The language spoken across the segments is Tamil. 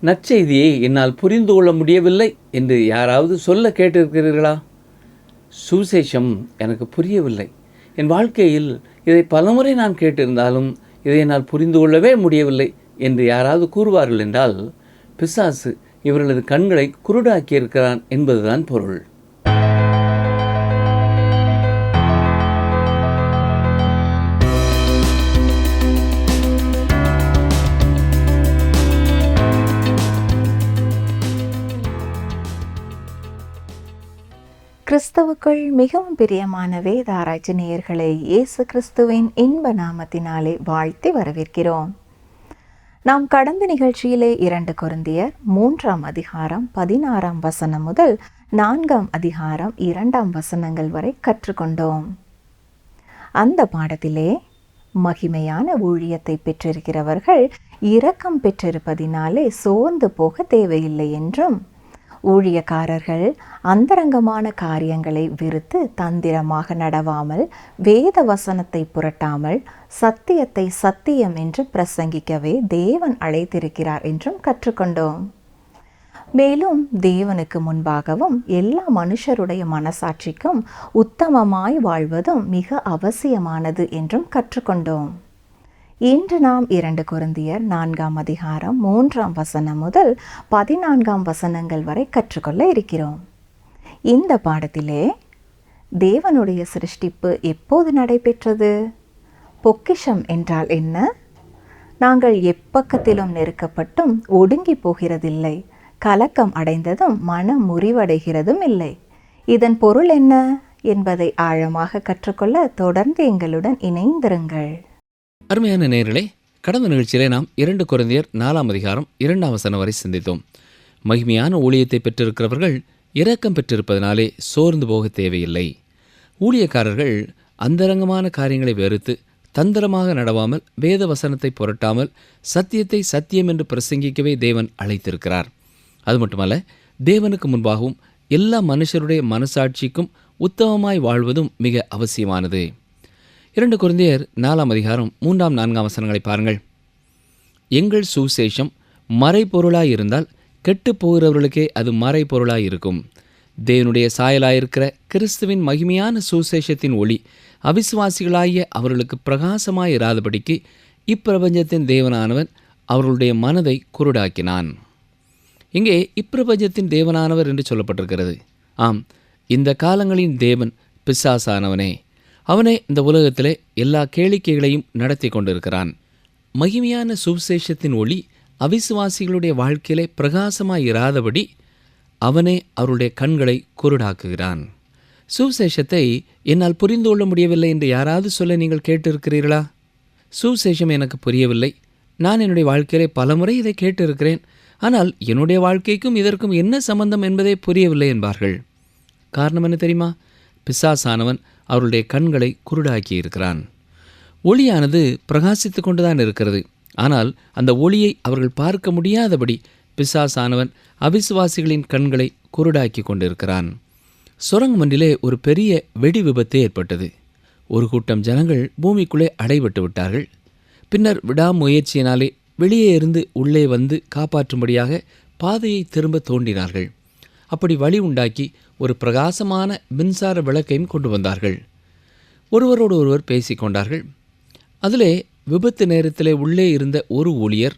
நற்செய்தியை என்னால் புரிந்து கொள்ள முடியவில்லை என்று யாராவது சொல்ல கேட்டிருக்கிறீர்களா? சுவிசேஷம் எனக்கு புரியவில்லை, என் வாழ்க்கையில் இதை பலமுறை நான் கேட்டிருந்தாலும் இதை என்னால் புரிந்து கொள்ளவே முடியவில்லை என்று யாராவது கூறுவார்கள் என்றால், பிசாசு இவர்களது கண்களை குருடாக்கியிருக்கிறான் என்பதுதான் பொருள். கிறிஸ்துவுக்குள் மிகவும் பிரியமான வேத ஆராய்ச்சி நேயர்களை இயேசு கிறிஸ்துவின் இன்ப நாமத்தினாலே வாழ்த்தி வரவேற்கிறோம். நாம் கடந்த நிகழ்ச்சியிலே 2 கொரிந்தியர் 3ஆம் அதிகாரம் 16ஆம் வசனம் முதல் 4ஆம் அதிகாரம் 2ஆம் வசனங்கள் வரை கற்றுக்கொண்டோம். அந்த பாடத்திலே மகிமையான ஊழியத்தை பெற்றிருக்கிறவர்கள் இரக்கம் பெற்றிருப்பதினாலே சோர்ந்து போக தேவையில்லை என்றும், ஊழியக்காரர்கள் அந்தரங்கமான காரியங்களை வெறுத்து தந்திரமாக நடவாமல் வேத வசனத்தை புரட்டாமல் சத்தியத்தை சத்தியம் என்று பிரசங்கிக்கவே தேவன் அழைத்திருக்கிறார் என்றும் கற்றுக்கொண்டோம். மேலும் தேவனுக்கு முன்பாகவும் எல்லா மனுஷருடைய மனசாட்சிக்கும் உத்தமமாய் வாழ்வதும் மிக அவசியமானது என்றும் கற்றுக்கொண்டோம். இன்று நாம் 2 கொரிந்தியர் 4ஆம் அதிகாரம் 3ஆம் வசனம் முதல் 14ஆம் வசனங்கள் வரை கற்றுக்கொள்ள இருக்கிறோம். இந்த பாடத்திலே தேவனுடைய சிருஷ்டிப்பு எப்போது நடைபெற்றது? பொக்கிஷம் என்றால் என்ன? நாங்கள் எப்பக்கத்திலும் நெருக்கப்பட்டும் ஒடுங்கி போகிறதில்லை, கலக்கம் அடைந்ததும் மனம் முறிவடைகிறதும் இல்லை. இதன் பொருள் என்ன என்பதை ஆழமாக கற்றுக்கொள்ள தொடர்ந்து எங்களுடன் இணைந்திருங்கள். அருமையான நேயர்களே, கடந்த நிகழ்ச்சியிலே நாம் 2 கொரிந்தியர் 4ஆம் அதிகாரம் 2ஆம் வசனம் வரை சிந்தித்தோம். மகிமையான ஊழியத்தை பெற்றிருக்கிறவர்கள் இரக்கம் பெற்றிருப்பதனாலே சோர்ந்து போக தேவையில்லை. ஊழியக்காரர்கள் அந்தரங்கமான காரியங்களை வெறுத்து தந்திரமாக நடவாமல் வேத வசனத்தை புரட்டாமல் சத்தியத்தை சத்தியம் என்று பிரசங்கிக்கவே தேவன் அழைத்திருக்கிறார். அது மட்டுமல்ல, தேவனுக்கு முன்பாகவும் எல்லா மனுஷருடைய மனசாட்சிக்கும் உத்தமமாய் வாழ்வதும் மிக அவசியமானது. 2 கொரிந்தியர் 4ஆம் அதிகாரம் 3ஆம் 4ஆம் வசனங்களை பாருங்கள். எங்கள் சுவிசேஷம் மறைபொருளாயிருந்தால் கெட்டு போகிறவர்களுக்கே அது மறைபொருளாயிருக்கும். தேவனுடைய சாயலாயிருக்கிற கிறிஸ்துவின் மகிமையான சுவிசேஷத்தின் ஒளி அவிசுவாசிகளாகிய அவர்களுக்கு பிரகாசமாயிராதபடிக்கு இப்பிரபஞ்சத்தின் தேவனானவன் அவர்களுடைய மனதை குருடாக்கினான். இங்கே இப்பிரபஞ்சத்தின் தேவனானவர் என்று சொல்லப்பட்டிருக்கிறது. ஆம், இந்த காலங்களின் தேவன் பிசாசானவனே. அவனே இந்த உலகத்திலே எல்லா கேளிக்கைகளையும் நடத்தி கொண்டிருக்கிறான். மகிமையான சுவிசேஷத்தின் ஒளி அவிசுவாசிகளுடைய வாழ்க்கையிலே பிரகாசமாயிராதபடி அவனே அவருடைய கண்களை குருடாக்குகிறான். சுவிசேஷத்தை என்னால் புரிந்து கொள்ள முடியவில்லை என்று யாராவது சொல்ல நீங்கள் கேட்டிருக்கிறீர்களா? சுவிசேஷம் எனக்கு புரியவில்லை, நான் என்னுடைய வாழ்க்கையிலே பலமுறை இதை கேட்டிருக்கிறேன், ஆனால் என்னுடைய வாழ்க்கைக்கும் இதற்கும் என்ன சம்பந்தம் என்பதே புரியவில்லை என்பார்கள். காரணம் என்ன தெரியுமா? பிசாசானவன் அவருடைய கண்களை குருடாக்கி இருக்கிறான். ஒளியானது பிரகாசித்து கொண்டுதான் இருக்கிறது, ஆனால் அந்த ஒளியை அவர்கள் பார்க்க முடியாதபடி பிசாசானவன் அவிசுவாசிகளின் கண்களை குருடாக்கி கொண்டிருக்கிறான். சுரங்கம் ஒன்றிலே ஒரு பெரிய வெடி விபத்து ஏற்பட்டது. ஒரு கூட்டம் ஜனங்கள் பூமிக்குள்ளே அடைபட்டு விட்டார்கள். பின்னர் விடாமுயற்சியினாலே வெளியே இருந்து உள்ளே வந்து காப்பாற்றும்படியாக பாதையை திரும்ப தோண்டினார்கள். அப்படி வழி உண்டாக்கி ஒரு பிரகாசமான மின்சார விளக்கையும் கொண்டு வந்தார்கள். ஒருவரோடு ஒருவர் பேசிக்கொண்டார்கள். அதிலே விபத்து நேரத்திலே உள்ளே இருந்த ஒரு ஊழியர்,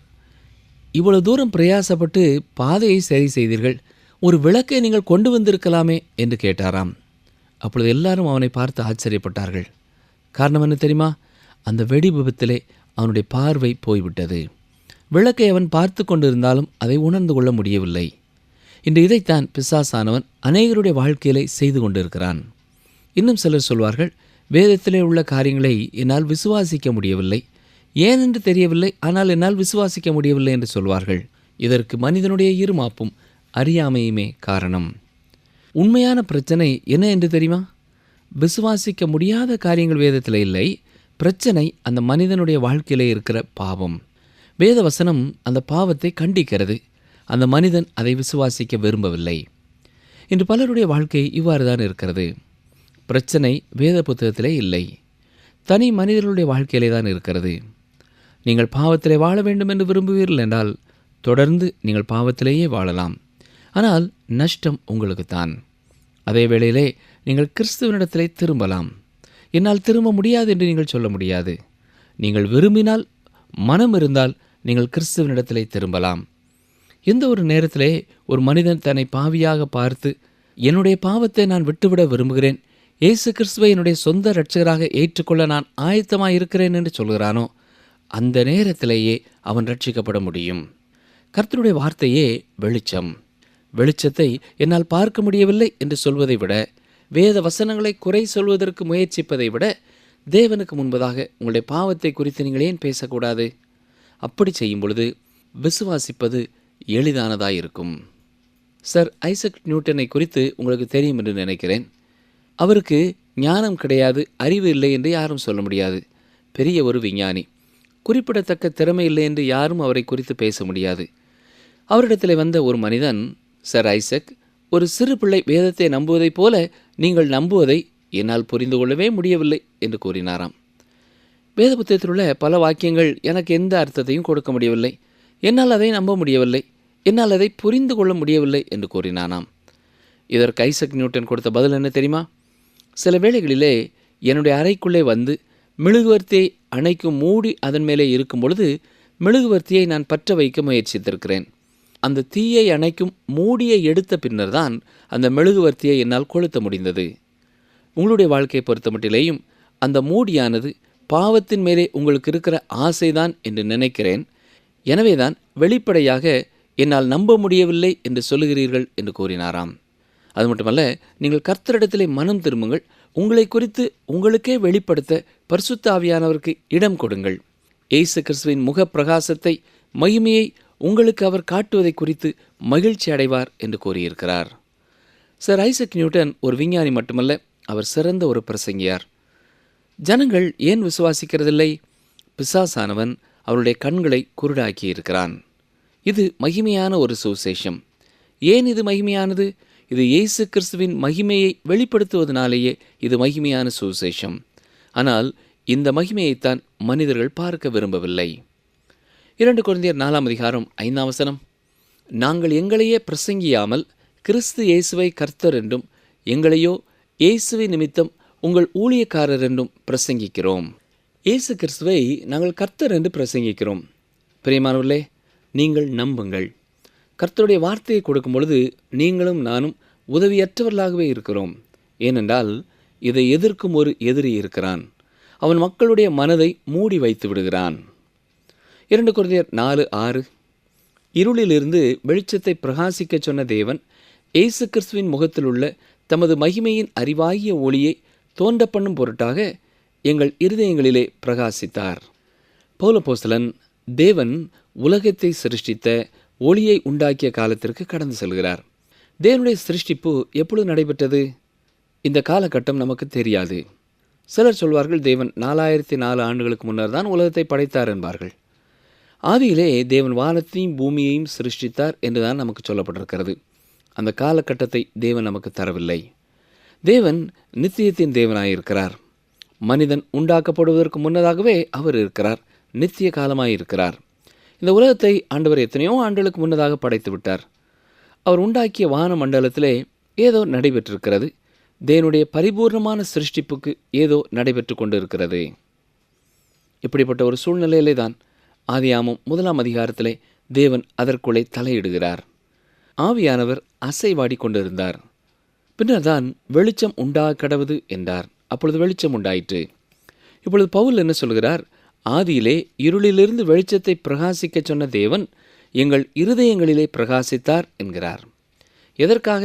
இவ்வளவு தூரம் பிரயாசப்பட்டு பாதையை சரி செய்தீர்கள், ஒரு விளக்கை நீங்கள் கொண்டு வந்திருக்கலாமே என்று கேட்டாராம். அப்பொழுது எல்லாரும் அவனை பார்த்து ஆச்சரியப்பட்டார்கள். காரணம் என்ன தெரியுமா? அந்த வெடி விபத்திலே அவனுடைய பார்வை போய்விட்டது. விளக்கை அவன் பார்த்து கொண்டிருந்தாலும் அதை உணர்ந்து கொள்ள முடியவில்லை. இன்று இதைத்தான் பிசாசானவன் அநேகருடைய வாழ்க்கையிலே செய்து கொண்டிருக்கிறான். இன்னும் சிலர் சொல்வார்கள், வேதத்திலே உள்ள காரியங்களை என்னால் விசுவாசிக்க முடியவில்லை, ஏனென்று தெரியவில்லை, ஆனால் என்னால் விசுவாசிக்க முடியவில்லை என்று சொல்வார்கள். இதற்கு மனிதனுடைய இருமாப்பும் அறியாமையுமே காரணம். உண்மையான பிரச்சனை என்ன என்று தெரியுமா? விசுவாசிக்க முடியாத காரியங்கள் வேதத்தில் இல்லை. பிரச்சனை அந்த மனிதனுடைய வாழ்க்கையிலே இருக்கிற பாவம். வேத வசனம் அந்த பாவத்தை கண்டிக்கிறது. அந்த மனிதன் அதை விசுவாசிக்க விரும்பவில்லை. இன்று பலருடைய வாழ்க்கை இவ்வாறு தான் இருக்கிறது. பிரச்சனை வேத புத்தகத்திலே இல்லை, தனி மனிதர்களுடைய வாழ்க்கையிலே தான் இருக்கிறது. நீங்கள் பாவத்திலே வாழ வேண்டும் என்று விரும்புவீர்கள் என்றால் தொடர்ந்து நீங்கள் பாவத்திலேயே வாழலாம். ஆனால் நஷ்டம் உங்களுக்குத்தான். அதே வேளையிலே நீங்கள் கிறிஸ்துவனிடத்திலே திரும்பலாம். என்னால் திரும்ப முடியாது என்று நீங்கள் சொல்ல முடியாது. நீங்கள் விரும்பினால், மனம் இருந்தால் நீங்கள் கிறிஸ்துவனிடத்திலே திரும்பலாம். எந்த ஒரு நேரத்திலே ஒரு மனிதன் தன்னை பாவியாக பார்த்து, என்னுடைய பாவத்தை நான் விட்டுவிட விரும்புகிறேன், இயேசு கிறிஸ்துவை என்னுடைய சொந்த இரட்சகராக ஏற்றுக்கொள்ள நான் ஆயத்தமாக இருக்கிறேன் என்று சொல்கிறானோ, அந்த நேரத்திலேயே அவன் ரட்சிக்கப்பட முடியும். கர்த்தருடைய வார்த்தையே வெளிச்சம். வெளிச்சத்தை என்னால் பார்க்க முடியவில்லை என்று சொல்வதை விட, வேத வசனங்களை குறை சொல்வதற்கு முயற்சிப்பதை விட, தேவனுக்கு முன்பதாக உங்களுடைய பாவத்தை குறித்து நீங்கள் ஏன் பேசக்கூடாது? அப்படி செய்யும் பொழுது விசுவாசிப்பது எளிதானதாயிருக்கும். சர் ஐசக் நியூட்டனை குறித்து உங்களுக்கு தெரியும் என்று நினைக்கிறேன். அவருக்கு ஞானம் கிடையாது, அறிவு இல்லை என்று யாரும் சொல்ல முடியாது. பெரிய ஒரு விஞ்ஞானி. குறிப்பிடத்தக்க திறமை இல்லை என்று யாரும் அவரை குறித்து பேச முடியாது. அவரிடத்தில் வந்த ஒரு மனிதன், சர் ஐசக், ஒரு சிறு பிள்ளை வேதத்தை நம்புவதைப் போல நீங்கள் நம்புவதை என்னால் புரிந்து கொள்ளவே முடியவில்லை என்று கூறினாராம். வேத புத்தகத்தில் உள்ள பல வாக்கியங்கள் எனக்கு எந்த அர்த்தத்தையும் கொடுக்க முடியவில்லை, என்னால் அதை நம்ப முடியவில்லை, என்னால் அதை புரிந்து கொள்ள முடியவில்லை என்று கூறினானாம். இதற்கு ஐசக் நியூட்டன் கொடுத்த பதில் என்ன தெரியுமா? சில வேளைகளிலே என்னுடைய அறைக்குள்ளே வந்து மெழுகுவர்த்தியை அணைக்கும் மூடி அதன் மேலே இருக்கும் பொழுது மெழுகுவர்த்தியை நான் பற்ற வைக்க முயற்சித்திருக்கிறேன். அந்த தீயை அணைக்கும் மூடியை எடுத்த பின்னர் தான் அந்த மெழுகுவர்த்தியை என்னால் கொளுத்த முடிந்தது. உங்களுடைய வாழ்க்கையை பொறுத்த மட்டிலேயும் அந்த மூடியானது பாவத்தின் மேலே உங்களுக்கு இருக்கிற ஆசைதான் என்று நினைக்கிறேன். எனவேதான் வெளிப்படையாக என்னால் நம்ப முடியவில்லை என்று சொல்லுகிறீர்கள் என்று கூறினாராம். அது மட்டுமல்ல, நீங்கள் கர்த்தரிடத்திலே மனம் திரும்புங்கள். உங்களை குறித்து உங்களுக்கே வெளிப்படுத்த பரிசுத்த ஆவியானவருக்கு இடம் கொடுங்கள். இயேசு கிறிஸ்துவின் முக பிரகாசத்தை, மகிமையை உங்களுக்கு அவர் காட்டுவதை குறித்து மகிழ்ச்சி அடைவார் என்று கூறியிருக்கிறார். சர் ஐசக் நியூட்டன் ஒரு விஞ்ஞானி மட்டுமல்ல, அவர் சிறந்த ஒரு பிரசங்கியார். ஜனங்கள் ஏன் விசுவாசிக்கிறதில்லை? பிசாசானவன் அவருடைய கண்களை குருடாக்கி இருக்கிறான். இது மகிமையான ஒரு சுவிசேஷம். ஏன் இது மகிமையானது? இது இயேசு கிறிஸ்துவின் மகிமையை வெளிப்படுத்துவதனாலேயே இது மகிமையான சுவிசேஷம். ஆனால் இந்த மகிமையைத்தான் மனிதர்கள் பார்க்க விரும்பவில்லை. 2 கொரிந்தியர் 4:5 நாங்கள் எங்களையே பிரசங்கியாமல் கிறிஸ்து இயேசுவை கர்த்தர் என்றும், எங்களையோ இயேசுவை நிமித்தம் உங்கள் ஊழியக்காரர் என்றும் பிரசங்கிக்கிறோம். இயேசு கிறிஸ்துவை நாங்கள் கர்த்தர் என்று பிரசங்கிக்கிறோம். பிரியமானவர்களே, நீங்கள் நம்புங்கள். கர்த்தருடைய வார்த்தையை கொடுக்கும் பொழுது நீங்களும் நானும் உதவியற்றவர்களாகவே இருக்கிறோம். ஏனென்றால் இதை எதிர்க்கும் ஒரு எதிரி இருக்கிறான். அவன் மக்களுடைய மனதை மூடி வைத்து விடுகிறான். 2 கொரிந்தியர் 4:6 இருளிலிருந்து வெளிச்சத்தை பிரகாசிக்க சொன்ன தேவன் இயேசு கிறிஸ்துவின் முகத்தில் உள்ள தமது மகிமையின் அறிவாகிய ஒளியை தோன்ற பண்ணும் பொருட்டாக எங்கள் இருதயங்களிலே பிரகாசித்தார். பவுலப்போஸ்தலன் தேவன் உலகத்தை சிருஷ்டித்த ஒளியை உண்டாக்கிய காலத்திற்கு கடந்து செல்கிறார். தேவனுடைய சிருஷ்டிப்பு எப்பொழுது நடைபெற்றது? இந்த காலகட்டம் நமக்கு தெரியாது. சிலர் சொல்வார்கள், தேவன் 4004 ஆண்டுகளுக்கு முன்னர் தான் உலகத்தை படைத்தார் என்பார்கள். ஆதியிலே தேவன் வானத்தையும் பூமியையும் சிருஷ்டித்தார் என்றுதான் நமக்கு சொல்லப்பட்டிருக்கிறது. அந்த காலகட்டத்தை தேவன் நமக்கு தரவில்லை. தேவன் நித்தியத்தின் தேவனாயிருக்கிறார். மனிதன் உண்டாக்கப்படுவதற்கு முன்னதாகவே அவர் இருக்கிறார். நித்திய காலமாயிருக்கிறார். இந்த உலகத்தை ஆண்டவர் எத்தனையோ ஆண்டுகளுக்கு முன்னதாக படைத்து விட்டார். அவர் உண்டாக்கிய வான மண்டலத்திலே ஏதோ நடைபெற்றிருக்கிறது. தேவனுடைய பரிபூர்ணமான சிருஷ்டிப்புக்கு ஏதோ நடைபெற்று கொண்டு இருக்கிறது. இப்படிப்பட்ட ஒரு சூழ்நிலையிலே தான் ஆதியாகமம் 1 தேவன் அதற்குள்ளே தலையிடுகிறார். ஆவியானவர் அசைவாடி கொண்டிருந்தார். பின்னர் தான் வெளிச்சம் உண்டாக்கடவது என்றார். அப்பொழுது வெளிச்சம் உண்டாயிற்று. இப்பொழுது பவுல் என்ன சொல்கிறார்? ஆதியிலே இருளிலிருந்து வெளிச்சத்தை பிரகாசிக்க சொன்ன தேவன் எங்கள் இருதயங்களிலே பிரகாசித்தார் என்கிறார். எதற்காக?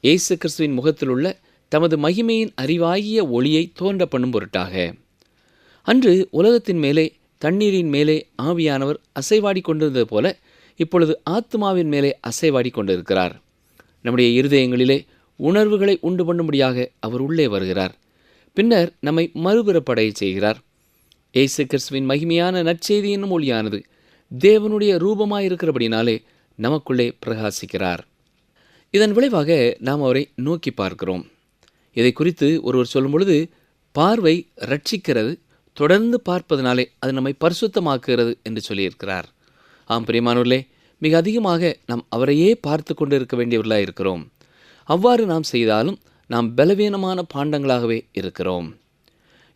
இயேசு கிறிஸ்துவின் முகத்தில் உள்ள தமது மகிமையின் அறிவாகிய ஒளியை தோன்ற பண்ணும் பொருட்டாக. அன்று உலகத்தின் மேலே, தண்ணீரின் மேலே ஆவியானவர் அசைவாடி கொண்டிருந்தது போல இப்பொழுது ஆத்மாவின் மேலே அசைவாடி கொண்டிருக்கிறார். நம்முடைய இருதயங்களிலே உணர்வுகளை உண்டு பண்ணும்படியாக அவர் உள்ளே வருகிறார். பின்னர் நம்மை மறுபிறப்படைய செய்கிறார். இயேசு கிறிஸ்துவின் மகிமையான நற்செய்தி என்னும் ஒளியானது தேவனுடைய ரூபமாயிருக்கிறபடினாலே நமக்குள்ளே பிரகாசிக்கிறார். இதன் விளைவாக நாம் அவரை நோக்கி பார்க்கிறோம். இதை குறித்து ஒருவர் சொல்லும் பொழுது, பார்வை ரட்சிக்கிறது, தொடர்ந்து பார்ப்பதனாலே அது நம்மை பரிசுத்தமாக்குகிறது என்று சொல்லியிருக்கிறார். ஆம் பிரியமானவர்களே, மிக அதிகமாக நாம் அவரையே பார்த்து கொண்டு இருக்க வேண்டியவர்களாக இருக்கிறோம். அவ்வாறு நாம் செய்தாலும் நாம் பலவீனமான பாண்டங்களாகவே இருக்கிறோம்.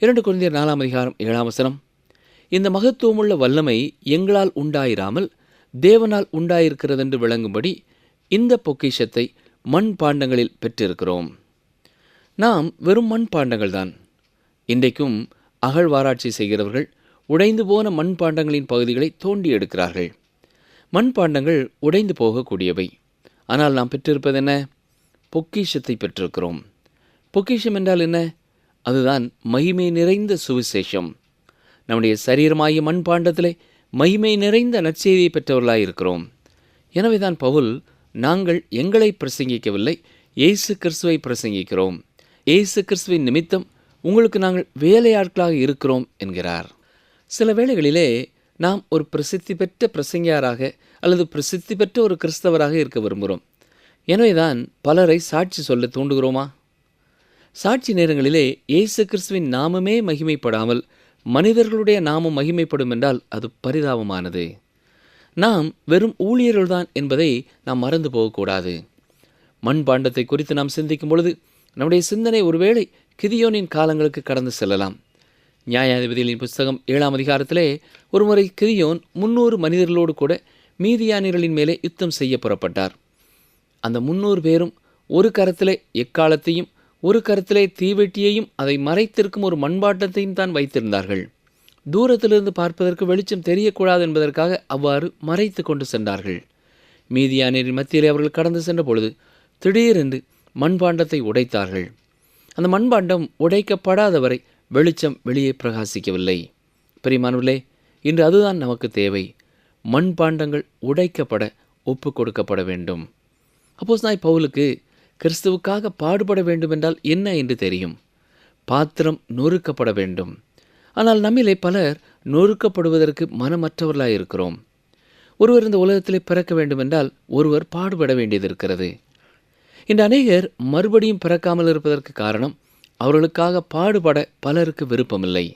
2 கொரிந்தியர் 4 அதிகாரம் 7 வசனம், இந்த மகத்துவமுள்ள வல்லமை எங்களால் உண்டாயிராமல் தேவனால் உண்டாயிருக்கிறதென்று விளங்கும்படி இந்த பொக்கிஷத்தை மண் பாண்டங்களில் பெற்றிருக்கிறோம். நாம் வெறும் மண் பாண்டங்கள்தான். இன்றைக்கும் அகழ்வாராய்ச்சி செய்கிறவர்கள் உடைந்து போன மண் பாண்டங்களின் பகுதிகளை தோண்டி எடுக்கிறார்கள். மண் பாண்டங்கள் உடைந்து போகக்கூடியவை. ஆனால் நாம் பெற்றிருப்பது என்ன? பொக்கிஷத்தை பெற்றிருக்கிறோம். பொக்கிஷம் என்றால் என்ன? அதுதான் மகிமை நிறைந்த சுவிசேஷம். நம்முடைய சரீரமாகிய மண் பாண்டத்திலே மகிமை நிறைந்த நற்செய்தியை பெற்றவர்களாக இருக்கிறோம். எனவேதான் பவுல், நாங்கள் எங்களை பிரசங்கிக்கவில்லை, இயேசு கிறிஸ்துவை பிரசங்கிக்கிறோம். இயேசு கிறிஸ்துவின் நிமித்தம் உங்களுக்கு நாங்கள் வேலையாட்களாக இருக்கிறோம் என்கிறார். சில வேளைகளிலே நாம் ஒரு பிரசித்தி பெற்ற பிரசங்கியாராக அல்லது பிரசித்தி பெற்ற ஒரு கிறிஸ்தவராக இருக்க விரும்புகிறோம். எனவேதான் பலரை சாட்சி சொல்ல தூண்டுகிறோமா? சாட்சி நேரங்களிலே இயேசு கிறிஸ்துவின் நாமமே மகிமைப்படாமல் மனிதர்களுடைய நாமம் மகிமைப்படும் என்றால் அது பரிதாபமானது. நாம் வெறும் ஊழியர்கள்தான் என்பதை நாம் மறந்து போகக்கூடாது. மண் பாண்டத்தை குறித்து நாம் சிந்திக்கும் பொழுது நம்முடைய சிந்தனை ஒருவேளை கிதியோனின் காலங்களுக்கு கடந்து செல்லலாம். நியாயாதிபதிகளின் புஸ்தகம் 7 அதிகாரத்திலே ஒருமுறை கிதியோன் 300 மனிதர்களோடு கூட மீதியானியர்களின் மேலே யுத்தம் செய்ய புறப்பட்டார். அந்த 300 பேரும் ஒரு கரத்திலே எக்காலத்தையும் ஒரு கரத்திலே தீவெட்டியையும் அதை மறைத்திருக்கும் ஒரு மண்பாட்டத்தையும் தான் வைத்திருந்தார்கள். தூரத்திலிருந்து பார்ப்பதற்கு வெளிச்சம் தெரியக்கூடாது என்பதற்காக அவ்வாறு மறைத்து கொண்டு சென்றார்கள். மீதியானியரின் மத்தியிலே அவர்கள் கடந்து சென்ற பொழுது திடீரென்று மண்பாண்டத்தை உடைத்தார்கள். அந்த மண்பாண்டம் உடைக்கப்படாதவரை வெளிச்சம் வெளியே பிரகாசிக்கவில்லை. பிரியமானவர்களே, இன்று அதுதான் நமக்கு தேவை. மண்பாண்டங்கள் உடைக்கப்பட ஒப்பு கொடுக்கப்பட வேண்டும். அப்போஸ்தலனாகிய பவுலுக்கு கிறிஸ்துவுக்காக பாடுபட வேண்டுமென்றால் என்ன என்று தெரியும். பாத்திரம் நொறுக்கப்பட வேண்டும். ஆனால் நம்மிலே பலர் நொறுக்கப்படுவதற்கு மனமற்றவர்களாக இருக்கிறோம். ஒருவர் இந்த உலகத்திலே பிறக்க வேண்டுமென்றால் ஒருவர் பாடுபட வேண்டியது இருக்கிறது. இன்று அநேகர் மறுபடியும் பிறக்காமல் இருப்பதற்கு காரணம் அவர்களுக்காக பாடுபட பலருக்கு விருப்பமில்லை.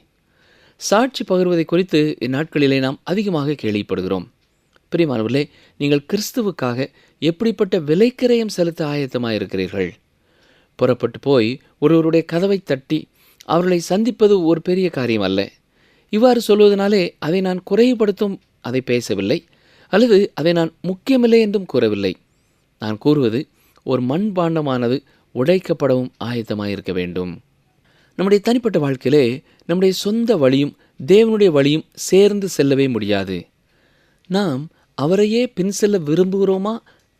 சாட்சி பகிர்வதை குறித்து இந்நாட்களிலே நாம் அதிகமாக கேள்விப்படுகிறோம். பிரியமானவர்களே, நீங்கள் கிறிஸ்துவுக்காக எப்படிப்பட்ட விலைக்கிரயம் செலுத்த ஆயத்தமாக இருக்கிறீர்கள்? புறப்பட்டு போய் ஒருவருடைய கதவை தட்டி அவர்களை சந்திப்பது ஒரு பெரிய காரியம் அல்ல. இவ்வாறு சொல்வதனாலே அதை நான் குறைவுபடுத்தும் அதை பேசவில்லை, அல்லது அதை நான் முக்கியமில்லை என்றும் கூறவில்லை. நான் கூறுவது, ஒரு மண்பாண்டமானது உடைக்கப்படவும் ஆயத்தமாக இருக்க வேண்டும். நம்முடைய தனிப்பட்ட வாழ்க்கையிலே நம்முடைய சொந்த வழியும் தேவனுடைய வழியும் சேர்ந்து செல்லவே முடியாது. நாம் அவரையே பின் செல்ல விரும்புகிறோமா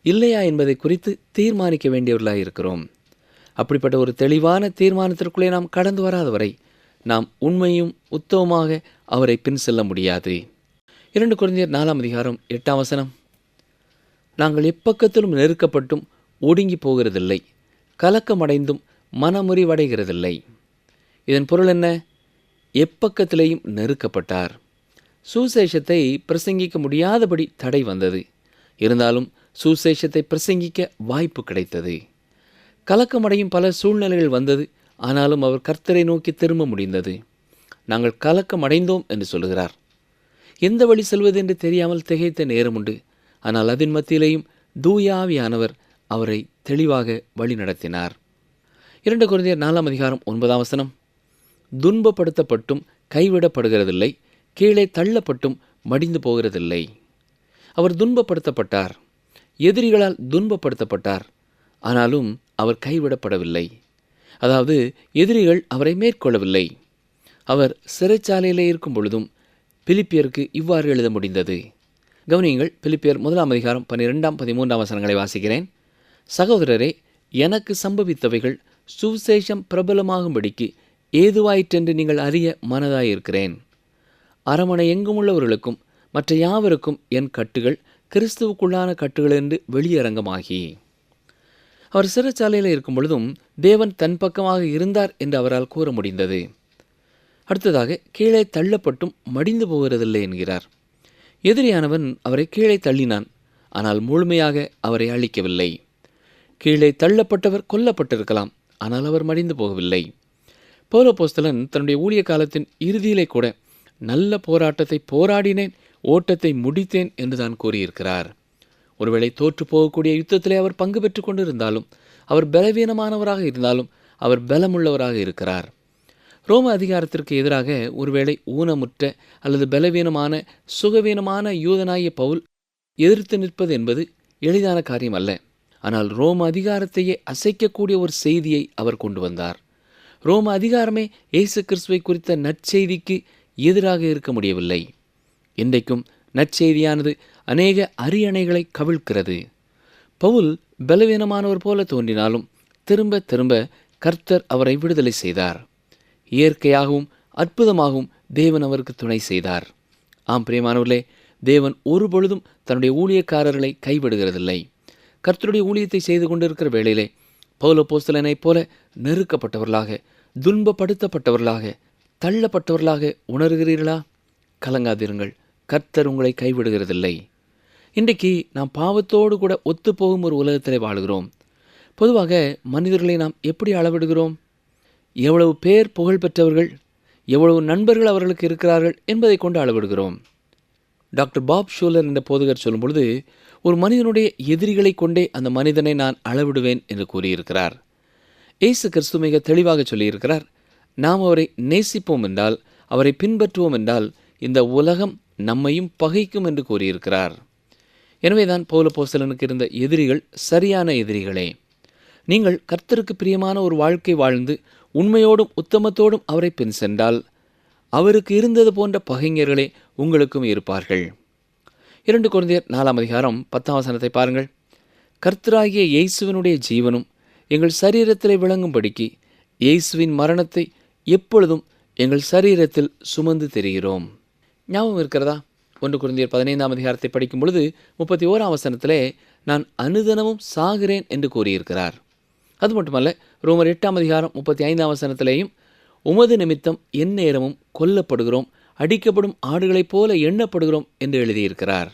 இல்லையா என்பதை குறித்து தீர்மானிக்க வேண்டியவர்களாக இருக்கிறோம். அப்படிப்பட்ட ஒரு தெளிவான தீர்மானத்திற்குள்ளே நாம் கடந்து வராத வரை நாம் உண்மையும் உத்தமமாக அவரை பின் செல்ல முடியாது. 2 கொரிந்தியர் 4 அதிகாரம் 8 வசனம், நாங்கள் எப்பக்கத்திலும் நெருக்கப்பட்டும் ஒடுங்கி போகிறதில்லை, கலக்கமடைந்தும் மனமுறிவடைகிறதில்லை. இதன் பொருள் என்ன? எப்பக்கத்திலேயும் நெருக்கப்பட்டார். சுசேஷத்தை பிரசங்கிக்க முடியாதபடி தடை வந்தது. இருந்தாலும் சுசேஷத்தை பிரசங்கிக்க வாய்ப்பு கிடைத்தது. கலக்கமடையும் பல சூழ்நிலைகள் வந்தது. ஆனாலும் அவர் கர்த்தரை நோக்கி திரும்ப முடிந்தது. நாங்கள் கலக்கமடைந்தோம் என்று சொல்கிறார். எந்த வழி செல்வது என்று தெரியாமல் திகைத்த நேரம் உண்டு. ஆனால் அதன் மத்தியிலேயும் தூயாவியானவர் அவரை தெளிவாக வழி நடத்தினார். 2 கொரிந்தியர் 4 அதிகாரம் 9 வசனம், துன்பப்படுத்தப்பட்டும் கைவிடப்படுகிறதில்லை, கீழே தள்ளப்பட்டும் மடிந்து போகிறதில்லை. அவர் துன்பப்படுத்தப்பட்டார், எதிரிகளால் துன்பப்படுத்தப்பட்டார். ஆனாலும் அவர் கைவிடப்படவில்லை. அதாவது எதிரிகள் அவரை மேற்கொள்ளவில்லை. அவர் சிறைச்சாலையிலே இருக்கும் பொழுதும் பிலிப்பியருக்கு இவ்வாறு எழுத முடிந்தது. கவனியுங்கள், பிலிப்பியர் 1 அதிகாரம் 12, 13 வசனங்களை வாசிக்கிறேன். சகோதரரே, எனக்கு சம்பவித்தவைகள் சுவிசேஷம் பிரபலமாகும்படிக்கு ஏதுவாயிற்றென்று நீங்கள் அறிய மனதாயிருக்கிறேன். அரமனை எங்குமுள்ளவர்களுக்கும் மற்ற யாவருக்கும் என் கட்டுகள் கிறிஸ்துவுக்குள்ளான கட்டுகள் என்று வெளியரங்கமாகி. அவர் சிறைச்சாலையில் இருக்கும் பொழுதும் தேவன் தன் பக்கமாக இருந்தார் என்று அவரால் கூற முடிந்தது. அடுத்ததாக, கீழே தள்ளப்பட்டும் மடிந்து போகிறதில்லை என்கிறார். எதிரியானவன் அவரை கீழே தள்ளினான், ஆனால் முழுமையாக அவரை அழிக்கவில்லை. கீழே தள்ளப்பட்டவர் கொல்லப்பட்டிருக்கலாம், ஆனால் அவர் மடிந்து போகவில்லை. பவுல் அப்போஸ்தலன் தன்னுடைய ஊழிய காலத்தின் இறுதியிலே கூட நல்ல போராட்டத்தை போராடினேன், ஓட்டத்தை முடித்தேன் என்று தான் கூறியிருக்கிறார். ஒருவேளை தோற்று போகக்கூடிய யுத்தத்திலே அவர் பங்கு பெற்று கொண்டிருந்தாலும், அவர் பலவீனமானவராக இருந்தாலும் அவர் பலமுள்ளவராக இருக்கிறார். ரோம அதிகாரத்திற்கு எதிராக ஒருவேளை ஊனமுற்ற அல்லது பலவீனமான சுகவீனமான யூதனாகிய பவுல் எதிர்த்து நிற்பது என்பது எளிதான காரியம் அல்ல. ஆனால் ரோம அதிகாரத்தையே அசைக்கக்கூடிய ஒரு செய்தியை அவர் கொண்டு வந்தார். ரோம அதிகாரமே இயேசு கிறிஸ்துவை குறித்த நற்செய்திக்கு எதிராக இருக்க முடியவில்லை. இன்றைக்கும் நற்செய்தியானது அநேக அரியணைகளை கவிழ்க்கிறது. பவுல் பலவீனமானவர் போல தோன்றினாலும் திரும்ப திரும்ப கர்த்தர் அவரை விடுதலை செய்தார். இயற்கையாகவும் அற்புதமாகவும் தேவன் அவருக்கு துணை செய்தார். ஆம் பிரியமானவர்களே, தேவன் ஒருபொழுதும் தன்னுடைய ஊழியக்காரர்களை கைவிடுகிறதில்லை. கர்த்தருடைய ஊழியத்தை செய்து கொண்டிருக்கிற வேளையிலே பவுல் அப்போஸ்தலனைப் போல நெருக்கப்பட்டவர்களாக, துன்பப்படுத்தப்பட்டவர்களாக, தள்ளப்பட்டவர்களாக உணர்கிறீர்களா? கலங்காதிருங்கள், கர்த்தர் உங்களை கைவிடுகிறதில்லை. இன்றைக்கு நாம் பாவத்தோடு கூட ஒத்துப்போகும் ஒரு உலகத்திலே வாழுகிறோம். பொதுவாக மனிதர்களை நாம் எப்படி அளவிடுகிறோம்? எவ்வளவு பேர் புகழ் பெற்றவர்கள், எவ்வளவு நண்பர்கள் அவர்களுக்கு இருக்கிறார்கள் என்பதை கொண்டு அளவிடுகிறோம். டாக்டர் பாப் ஷூலர் என்ற போதகர் சொல்லும் பொழுது, ஒரு மனிதனுடைய எதிரிகளை கொண்டே அந்த மனிதனை நான் அளவிடுவேன் என்று கூறியிருக்கிறார். இயேசு கிறிஸ்து மிக தெளிவாக சொல்லியிருக்கிறார், நாம் அவரை நேசிப்போம் என்றால், அவரை பின்பற்றுவோம் என்றால் இந்த உலகம் நம்மையும் பகைக்கும் என்று கூறியிருக்கிறார். எனவேதான் பவுல் அப்போஸ்தலனுக்கு இருந்த எதிரிகள் சரியான எதிரிகளே. நீங்கள் கர்த்தருக்கு பிரியமான ஒரு வாழ்க்கை வாழ்ந்து உண்மையோடும் உத்தமத்தோடும் அவரை பின் சென்றால் அவருக்கு இருந்தது போன்ற பகைஞர்களே உங்களுக்கும் இருப்பார்கள். 2 கொரிந்தியர் 4 அதிகாரம் 10 பாருங்கள். கர்த்தராகிய இயேசுவினுடைய ஜீவனும் எங்கள் சரீரத்திலே விளங்கும்படிக்கு இயேசுவின் மரணத்தை எப்பொழுதும் எங்கள் சரீரத்தில் சுமந்து தெரிகிறோம். ஞாபகம் இருக்கிறதா? 1 கொரிந்தியர் 15 அதிகாரத்தை படிக்கும் பொழுது 31 நான் அனுதினமும் சாகிறேன் என்று கூறியிருக்கிறார். அது மட்டுமல்ல, ரோமர் 8 அதிகாரம் 35 உமது நிமித்தம் எந்நேரமும் கொல்லப்படுகிறோம், அடிக்கப்படும் ஆடுகளைப் போல எண்ணப்படுகிறோம் என்று எழுதியிருக்கிறார்.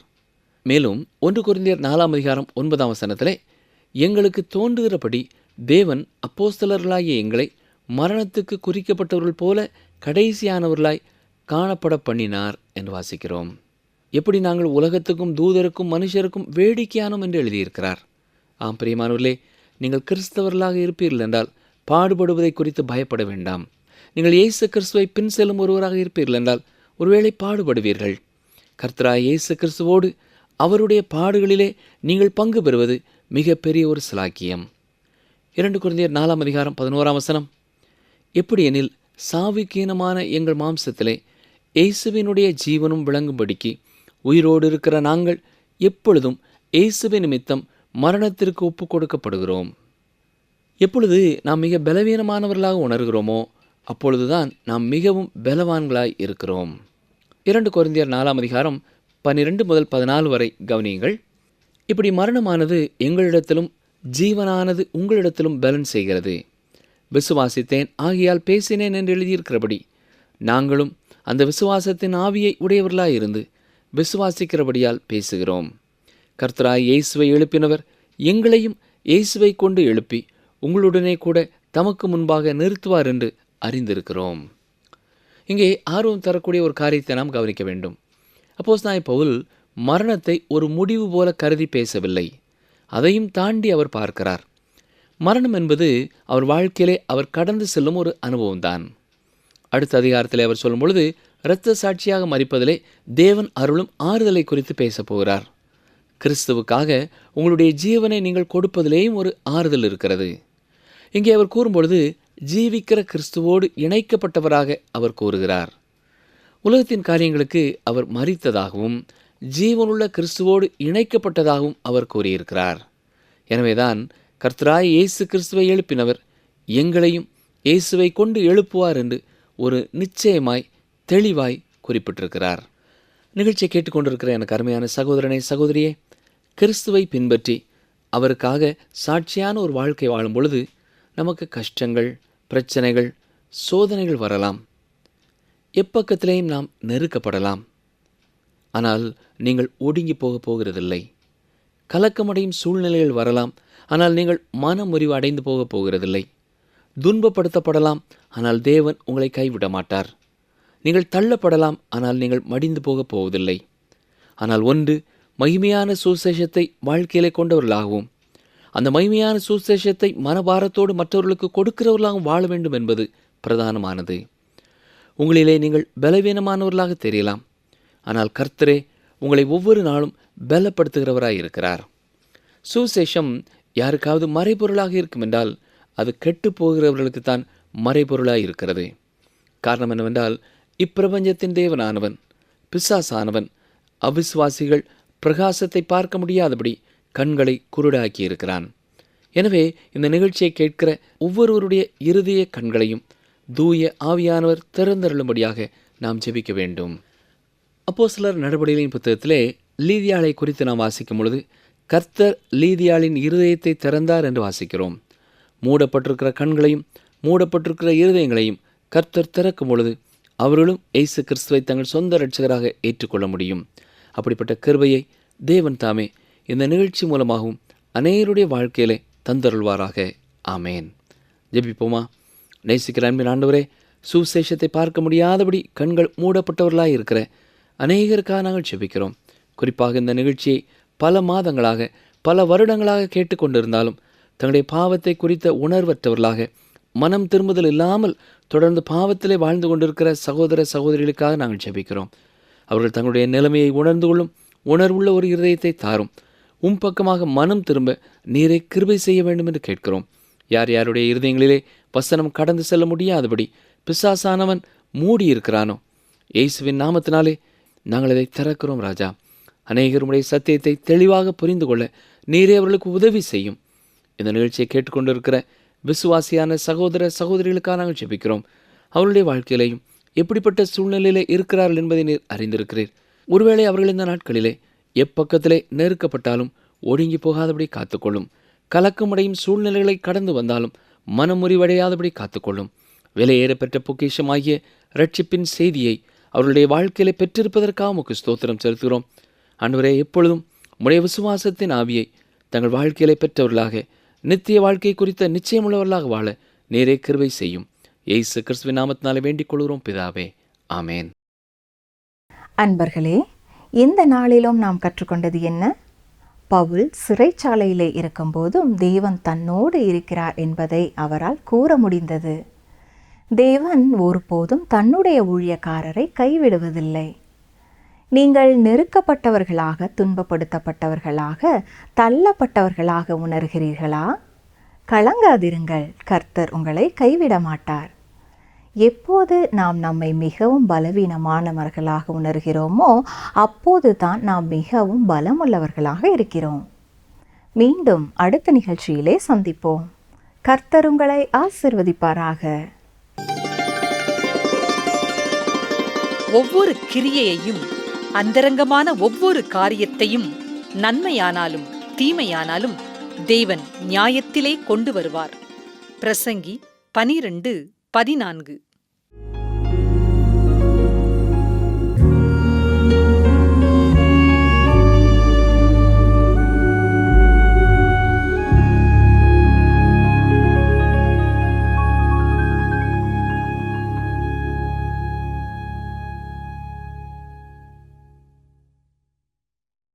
மேலும் 1 கொரிந்தியர் 4 அதிகாரம் 9 எங்களுக்கு தோன்றுகிறபடி தேவன் அப்போஸ்தலர்களாகிய எங்களை மரணத்துக்கு குறிக்கப்பட்டவர்கள் போல கடைசியானவர்களாய் காணப்பட பண்ணினார் என்று வாசிக்கிறோம். எப்படி நாங்கள் உலகத்துக்கும் தூதருக்கும் மனுஷருக்கும் வேடிக்கையானோம் என்று எழுதியிருக்கிறார். ஆம் பிரியமானவர்களே, நீங்கள் கிறிஸ்தவர்களாக இருப்பீர்கள் என்றால் பாடுபடுவதை குறித்து பயப்பட வேண்டாம். நீங்கள் இயேசு கிறிஸ்துவை பின் செல்லும் ஒருவராக இருப்பீர்கள் என்றால் ஒருவேளை பாடுபடுவீர்கள். கர்த்தராகிய இயேசு கிறிஸ்துவோடு அவருடைய பாடுகளிலே நீங்கள் பங்கு பெறுவது மிகப்பெரிய ஒரு சிலாக்கியம். 2 கொரிந்தியர் 4 அதிகாரம் 11 எப்படி எனில், சாவுக்கீனமான எங்கள் மாம்சத்திலே இயேசுவினுடைய ஜீவனும் விளங்கும்படிக்கு உயிரோடு இருக்கிற நாங்கள் எப்பொழுதும் இயேசுவின் நிமித்தம் மரணத்திற்கு ஒப்பு கொடுக்கப்படுகிறோம். எப்பொழுது நாம் மிக பலவீனமானவர்களாக உணர்கிறோமோ அப்பொழுதுதான் நாம் மிகவும் பலவான்களாய் இருக்கிறோம். 2 கொரிந்தியர் 4 அதிகாரம் 12 முதல் 14 வரை கவனியுங்கள். இப்படி மரணமானது எங்களிடத்திலும் ஜீவனானது உங்களிடத்திலும் பலன் செய்கிறது. விசுவாசித்தேன் ஆகியால் பேசினேன் என்று எழுதியிருக்கிறபடி நாங்களும் அந்த விசுவாசத்தின் ஆவியை உடையவர்களாயிருந்து விசுவாசிக்கிறபடியால் பேசுகிறோம். கர்த்தராகிய இயேசுவை எழுப்பினவர் எங்களையும் இயேசுவை கொண்டு எழுப்பி உங்களுடனே கூட தமக்கு முன்பாக நிறுத்துவார் என்று அறிந்திருக்கிறோம். இங்கே ஆர்வம் தரக்கூடிய ஒரு காரியத்தை நாம் கவனிக்க வேண்டும். அப்போஸ்தலனாகிய பவுல் மரணத்தை ஒரு முடிவு போல கருதி பேசவில்லை. அதையும் தாண்டி அவர் பார்க்கிறார். மரணம் என்பது அவர் வாழ்க்கையிலே அவர் கடந்து செல்லும் ஒரு அனுபவம்தான். அடுத்த அதிகாரத்தில் அவர் சொல்லும் பொழுது, இரத்த சாட்சியாக மரிப்பதிலே தேவன் அருளும் ஆறுதலை குறித்து பேசப் போகிறார். கிறிஸ்துவுக்காக உங்களுடைய ஜீவனை நீங்கள் கொடுப்பதிலேயும் ஒரு ஆறுதல் இருக்கிறது. இங்கே அவர் கூறும்பொழுது ஜீவிக்கிற கிறிஸ்துவோடு இணைக்கப்பட்டவராக அவர் கூறுகிறார். உலகத்தின் காரியங்களுக்கு அவர் மரித்ததாகவும் ஜீவனுள்ள கிறிஸ்துவோடு இணைக்கப்பட்டதாகவும் அவர் கூறியிருக்கிறார். எனவேதான் கர்த்தராகிய இயேசு கிறிஸ்துவை எழுப்பினவர் எங்களையும் இயேசுவை கொண்டு எழுப்புவார் என்று ஒரு நிச்சயமாய் தெளிவாய் குறிப்பிட்டிருக்கிறார். நிகழ்ச்சியை கேட்டுக்கொண்டிருக்கிற எனக்கு அருமையான சகோதரனே சகோதரியே, கிறிஸ்துவை பின்பற்றி அவருக்காக சாட்சியான ஒரு வாழ்க்கை வாழும் பொழுது நமக்கு கஷ்டங்கள், பிரச்சனைகள், சோதனைகள் வரலாம். எப்பக்கத்திலேயும் நாம் நெருக்கப்படலாம். ஆனால் நீங்கள் ஒடுங்கி போகிறதில்லை. கலக்கமடையும் சூழ்நிலைகள் வரலாம். ஆனால் நீங்கள் மனமுறிவு அடைந்து போகிறதில்லை. துன்பப்படுத்தப்படலாம். ஆனால் தேவன் உங்களை கைவிட மாட்டார். நீங்கள் தள்ளப்படலாம். ஆனால் நீங்கள் மடிந்து போவதில்லை. ஆனால் ஒன்று மகிமையான சுசேஷத்தை வாழ்க்கையிலே கொண்டவர்களாகவும் அந்த மகிமையான சுசேஷத்தை மனபாரத்தோடு மற்றவர்களுக்கு கொடுக்கிறவர்களாகவும் வாழ வேண்டும் என்பது பிரதானமானது. உங்களிலே நீங்கள் பலவீனமானவர்களாக தெரியலாம். ஆனால் கர்த்தரே உங்களை ஒவ்வொரு நாளும் பலப்படுத்துகிறவராய் இருக்கிறார். சுசேஷம் யாருக்காவது மறைபொருளாக இருக்கும் என்றால் அது கெட்டு போகிறவர்களுக்கு தான் மறைபொருளாய் இருக்கிறது. காரணம் என்னவென்றால், இப்பிரபஞ்சத்தின் தேவனானவன் பிசாசானவன் அவிசுவாசிகள் பிரகாசத்தை பார்க்க முடியாதபடி கண்களை குருடாக்கி இருக்கிறான். எனவே இந்த நிகழ்ச்சியை கேட்கிற ஒவ்வொருவருடைய இருதய கண்களையும் தூய ஆவியானவர் திறந்தருளும்படியாக நாம் ஜெபிக்க வேண்டும். அப்போஸ்தலர் நடபடிகளின் புத்தகத்திலே லீதியாளை குறித்து நாம் வாசிக்கும் பொழுது, கர்த்தர் லீதியாளின் இருதயத்தை திறந்தார் என்று வாசிக்கிறோம். மூடப்பட்டிருக்கிற கண்களையும் மூடப்பட்டிருக்கிற இருதயங்களையும் கர்த்தர் திறக்கும் பொழுது அவர்களும் இயேசு கிறிஸ்துவை தங்கள் சொந்த இரட்சகராக ஏற்றுக்கொள்ள முடியும். அப்படிப்பட்ட கிருபையை தேவன் தாமே இந்த நிகழ்ச்சி மூலமாகவும் அநேகருடைய வாழ்க்கையிலே தந்தருள்வாராக. ஆமேன். ஜெபிப்போமா. நேசிக்கிற அன்பின் ஆண்டவரே, சுசேஷத்தை பார்க்க முடியாதபடி கண்கள் மூடப்பட்டவர்களாக இருக்கிற அநேகருக்காக நாங்கள் ஜெபிக்கிறோம். குறிப்பாக இந்த நிகழ்ச்சியை பல மாதங்களாக பல வருடங்களாக கேட்டுக்கொண்டிருந்தாலும் தங்களுடைய பாவத்தை குறித்த உணர்வற்றவர்களாக மனம் திரும்புதல் இல்லாமல் தொடர்ந்து பாவத்திலே வாழ்ந்து கொண்டிருக்கிற சகோதர சகோதரிகளுக்காக நாங்கள் ஜெபிக்கிறோம். அவர்கள் தங்களுடைய நிலைமையை உணர்ந்து கொள்ளும் உணர்வுள்ள ஒரு இருதயத்தை தாரும். பக்கமாக மனம் திரும்ப நீரை கிருபை செய்ய வேண்டும் என்று கேட்கிறோம். யார் யாருடைய இருதயங்களிலே வசனம் கடந்து செல்ல முடியாதபடி பிசாசானவன் மூடியிருக்கிறானோ, இயேசுவின் நாமத்தினாலே நாங்கள் இதை திறக்கிறோம் ராஜா. அநேகருடைய சத்தியத்தை தெளிவாக புரிந்து கொள்ள நீரே அவர்களுக்கு உதவி செய்யும். இந்த நிகழ்ச்சியை கேட்டுக்கொண்டிருக்கிற விசுவாசியான சகோதர சகோதரிகளுக்காக நாங்கள் ஜெபிக்கிறோம். அவருடைய வாழ்க்கையிலையும் எப்படிப்பட்ட சூழ்நிலையிலே இருக்கிறார்கள் என்பதை நீர் அறிந்திருக்கிறீர். ஒருவேளை அவர்கள் இந்த நாட்களிலே எப்பக்கத்திலே நெருக்கப்பட்டாலும் ஒடுங்கி போகாதபடி காத்துக்கொள்ளும். கலக்கமடையும் சூழ்நிலைகளை கடந்து வந்தாலும் மனமுறிவடையாதபடி காத்துக்கொள்ளும். விலையேற பெற்ற பொக்கிஷமாகிய இரட்சிப்பின் செய்தியை அவர்களுடைய வாழ்க்கையிலே பெற்றிருப்பதற்காக உமக்கு ஸ்தோத்திரம் செலுத்துகிறோம். ஆண்டவரே, எப்பொழுதும் உம்முடைய விசுவாசத்தின் ஆவியை தங்கள் வாழ்க்கையிலே பெற்றவர்களாக நித்திய வாழ்க்கை குறித்த நிச்சயமுள்ளவர்களாக வாழ நேரே கிருபை செய்யும். இயேசு கிறிஸ்துவின் நாமத்தினாலே வேண்டிக் கொள்கிறோம் பிதாவே. ஆமேன். அன்பர்களே, இந்த நாளிலும் நாம் கற்றுக்கொண்டது என்ன? பவுல் சிறைச்சாலையிலே இருக்கும்போதும் தேவன் தன்னோடு இருக்கிறார் என்பதை அவரால் கூற முடிந்தது. தேவன் ஒருபோதும் தன்னுடைய ஊழியக்காரரை கைவிடுவதில்லை. நீங்கள் நெருக்கப்பட்டவர்களாக, துன்பப்படுத்தப்பட்டவர்களாக, தள்ளப்பட்டவர்களாக உணர்கிறீர்களா? கலங்காதிருங்கள், கர்த்தர் உங்களை கைவிட மாட்டார். எப்போது நாம் நம்மை மிகவும் பலவீனமானவர்களாக உணர்கிறோமோ அப்போது தான் நாம் மிகவும் பலமுள்ளவர்களாக இருக்கிறோம். மீண்டும் அடுத்த நிகழ்ச்சியிலே சந்திப்போம். கர்த்தர் உங்களை ஆசீர்வதிப்பாராக. ஒவ்வொரு கிரியையையும், அந்தரங்கமான ஒவ்வொரு காரியத்தையும், நன்மையானாலும் தீமையானாலும் தேவன் நியாயத்திலே கொண்டு வருவார். பிரசங்கி 12:14.